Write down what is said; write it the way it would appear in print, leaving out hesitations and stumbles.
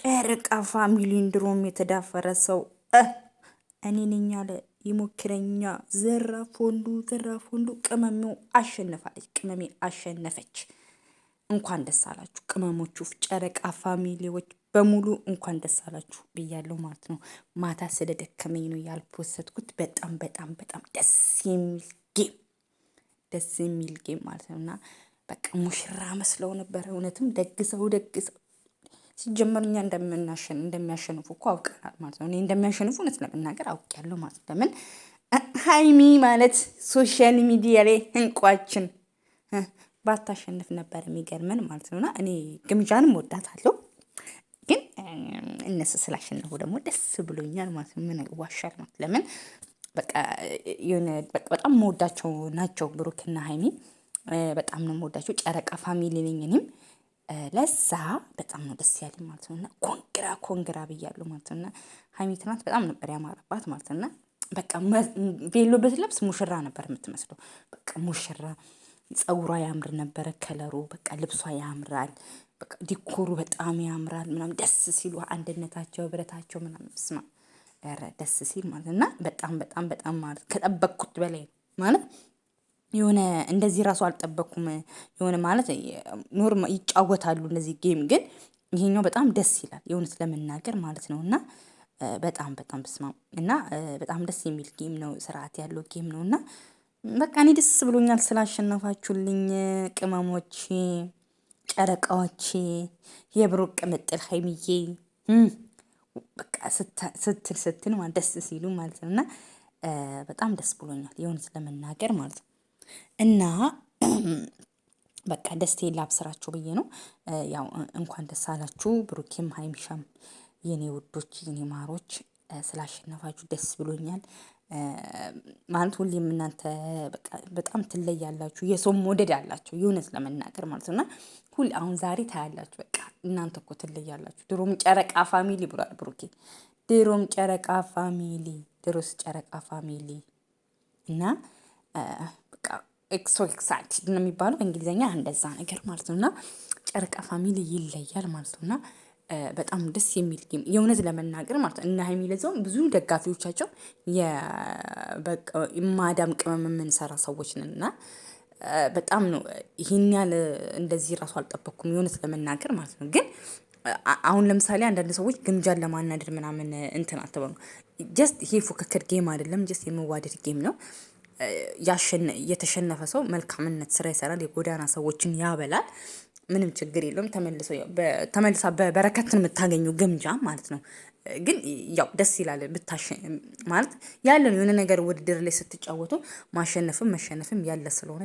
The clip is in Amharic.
ጨረቃ ፋሚሊን ድሮም የተዳፈረ ሰው እኔ ነኝ አለ ይሞክረኛ። ዘራፍ ወንዱ ቅመሜው አሸነፋለች። ቅመሜ አሸነፈች። እንኳን ደስ አላችሁ ቅመሞቹ፣ ጨረቃ ፋሚሊዎች በሙሉ እንኳን ደስ አላችሁ ብያለሁ ማለት ነው። ማታ ስለደከመኝ ነው ያልፖሰትኩት። በጣም በጣም በጣም ደስ የሚል ጌም ማለት ነው። እና በቃ ሙሽራ መስለው ነበረ። እውነትም ደግሰው ሲጀመር እኛ እንደሚያሸንፉ እኮ አውቀናል ማለት ነው። እኔ እንደሚያሸንፉ እውነት ለመናገር አውቄያለሁ ማለት ነው። ለምን ሀይሚ ማለት ሶሻል ሚዲያ ላይ እንቋችን ባታሸንፍ ነበር የሚገርመን ማለት ነውና እኔ ግምጃንም ወዳታለሁ፣ ግን እነሱ ስላሸነፉ ደግሞ ደስ ብሎኛል ማለት ነው። ምን ዋሻል ማለት ለምን በቃ የሆነ በጣም መወዳቸው ናቸው ብሩክና ሀይሚ። በጣም ነው መወዳቸው። ጨረቃ ፋሚሊ ነኝ እኔም ለዛ በጣም ነው ደስ ያለኝ ማለት ነው። እና ኮንግራ ብያለሁ ማለት ነው። እና ሀይሚ ትናንት በጣም ነበር ያማረባት ማለት ነው። እና በቃ ቬሎ ብትለብስ ሙሽራ ነበር የምትመስለው። በቃ ሙሽራ፣ ፀጉሯ ያምር ነበረ፣ ከለሩ በቃ ልብሷ ያምራል፣ በቃ ዲኮሩ በጣም ያምራል ምናምን ደስ ሲሉ አንድነታቸው ብረታቸው ምናምን ስማ ደስ ሲል ማለት እና በጣም በጣም በጣም ማለት ከጠበቅኩት በላይ ማለት የሆነ እንደዚህ ራሱ አልጠበቅኩም። የሆነ ማለት ኖርማል ይጫወታሉ እንደዚህ ጌም፣ ግን ይሄኛው በጣም ደስ ይላል የእውነት ለመናገር ማለት ነው። እና በጣም በጣም በስማ እና በጣም ደስ የሚል ጌም ነው፣ ስርዓት ያለው ጌም ነው። እና በቃ እኔ ደስ ብሎኛል ስላሸነፋችሁልኝ ቅመሞቼ፣ ጨረቃዎቼ፣ የብሩክ ቅምጥል ሀይሚዬ በቃ ስትል ማለት ደስ ሲሉ ማለት ነው። እና በጣም ደስ ብሎኛል የእውነት ለመናገር ማለት ነው። እና በቃ ደስታዬን ላብስራችሁ ብዬ ነው። ያው እንኳን ደስ አላችሁ ብሩኬም ሀይሚሻም የኔ ውዶች የኔ ማሮች ስላሸነፋችሁ ደስ ብሎኛል። ማለት ሁሌም እናንተ በጣም ትለያላችሁ፣ የሰው መውደድ አላችሁ የእውነት ለመናገር ማለት ነው። እና አሁን ዛሬ ታያላችሁ በቃ እናንተ እኮ ትለያላችሁ። ድሮም ጨረቃ ፋሚሊ ብሏል ብሩኬ፣ ድሮም ጨረቃ ፋሚሊ፣ ድሮስ ጨረቃ ፋሚሊ እና በቃ ኤክሳይትድ ነው የሚባለው በእንግሊዝኛ እንደዛ ነገር ማለት ነው። እና ጨረቃ ፋሚሊ ይለያል ማለት ነው። እና በጣም ደስ የሚል ጌም የእውነት ለመናገር ማለት ነው። እና ሀይሚ ለዛውም ብዙ ደጋፊዎቻቸው የማዳም ቅመም የምንሰራ ሰዎች ነን እና በጣም ነው ይሄን ያህል እንደዚህ ራሱ አልጠበቅኩም የእውነት ለመናገር ማለት ነው። ግን አሁን ለምሳሌ አንዳንድ ሰዎች ግምጃን ለማናደድ ምናምን እንትን አትበሉ። ጀስት ይሄ ፉክክር ጌም አይደለም፣ ጀስት የመዋደድ ጌም ነው። የተሸነፈ ሰው መልካምነት ስራ ይሰራል፣ የጎዳና ሰዎችን ያበላል። ምንም ችግር የለውም። ተመልሳ በበረከትን የምታገኙ ግምጃ ማለት ነው። ግን ያው ደስ ይላል ማለት ያለ ነው። የሆነ ነገር ውድድር ላይ ስትጫወቱ ማሸነፍም መሸነፍም ያለ ስለሆነ